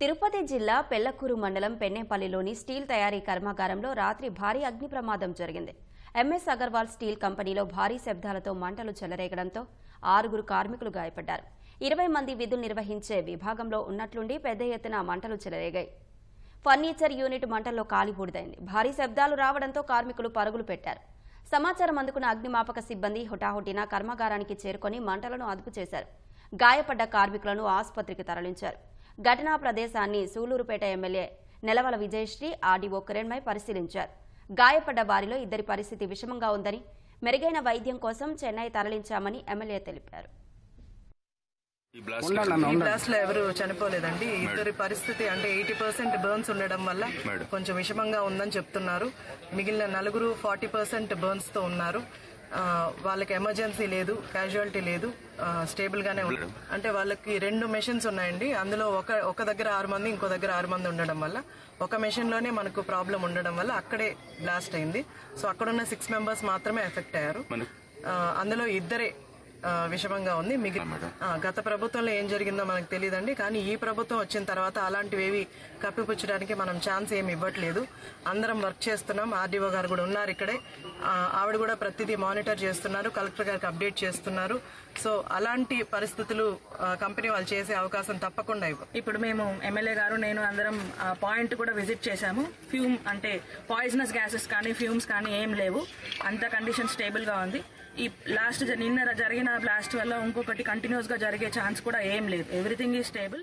తిరుపతి జిల్లా పెళ్లకూరు మండలం పెన్నేపల్లిలోని స్టీల్ తయారీ కర్మాగారంలో రాత్రి భారీ అగ్ని ప్రమాదం జరిగింది. ఎంఎస్ అగర్వాల్ స్టీల్ కంపెనీలో భారీ శబ్దాలతో మంటలు చెలరేగడంతో 6 కార్మికులు గాయపడ్డారు. 20 మంది విధులు నిర్వహించే విభాగంలో ఉన్నట్లుండి పెద్ద ఎత్తున మంటలు చెలరేగాయి. ఫర్నిచర్ యూనిట్ మంటల్లో కాలిబూడిదైంది. భారీ శబ్దాలు రావడంతో కార్మికులు పరుగులు పెట్టారు. సమాచారం అందుకున్న అగ్నిమాపక సిబ్బంది హుటాహుటిన కర్మాగారానికి చేరుకొని మంటలను అదుపు చేశారు. గాయపడ్డ కార్మికులను ఆసుపత్రికి తరలించారు. ఘటనా ప్రదేశాన్ని సూలూరుపేట ఎమ్మెల్యే నెలవల విజయశ్రీ ఆర్డీఓ కిరణ్మయ్ పరిశీలించారు. గాయపడ్డ వారిలో 2 పరిస్థితి విషమంగా ఉందని, మెరుగైన వైద్యం కోసం చెన్నై తరలించామని ఎమ్మెల్యే తెలిపారు. ఈ బ్లాస్ట్ లో ఎవరు చనిపోలేదండి. ఇద్దరి పరిస్థితి అంటే 80% బర్న్స్ ఉండడం వల్ల కొంచెం విషమంగా ఉందని చెప్తున్నారు. మిగిలిన 4 40% బర్న్స్ తో ఉన్నారు. వాళ్ళకి ఎమర్జెన్సీ లేదు, క్యాజువాలిటీ లేదు, స్టేబుల్ గానే ఉన్నారు. అంటే వాళ్ళకి 2 మెషిన్స్ ఉన్నాయండి. అందులో ఒక దగ్గర 6 మంది, ఇంకో దగ్గర 6 మంది ఉండడం వల్ల ఒక మెషిన్ లోనే మనకు ప్రాబ్లం ఉండడం వల్ల అక్కడే బ్లాస్ట్ అయింది. సో అక్కడున్న 6 మెంబర్స్ మాత్రమే ఎఫెక్ట్ అయ్యారు. అందులో 2 విషమంగా ఉంది. గత ప్రభుత్వంలో ఏం జరిగిందో మనకు తెలియదండి. కానీ ఈ ప్రభుత్వం వచ్చిన తర్వాత అలాంటివి కప్పిపుచ్చడానికి మనం ఛాన్స్ ఏమి ఇవ్వట్లేదు. అందరం వర్క్ చేస్తున్నాం. ఆర్డీఓ గారు కూడా ఉన్నారు ఇక్కడే. ఆవిడ కూడా ప్రతిదీ మానిటర్ చేస్తున్నారు, కలెక్టర్ గారికి అప్డేట్ చేస్తున్నారు. సో అలాంటి పరిస్థితులు కంపెనీ వాళ్ళు చేసే అవకాశం తప్పకుండా ఇప్పుడు మేము ఎమ్మెల్యే గారు, నేను అందరం పాయింట్ కూడా విజిట్ చేశాము. ఫ్యూమ్ అంటే పాయిజనస్ గ్యాసెస్ కానీ ఫ్యూమ్స్ కానీ ఏం లేవు. అంత కండిషన్ స్టేబుల్ గా ఉంది. ఈ నిన్న జరిగిన బ్లాస్ట్ వల్ల ఇంకొకటి కంటిన్యూస్ గా జరిగే ఛాన్స్ కూడా ఏం లేదు. Everything is stable.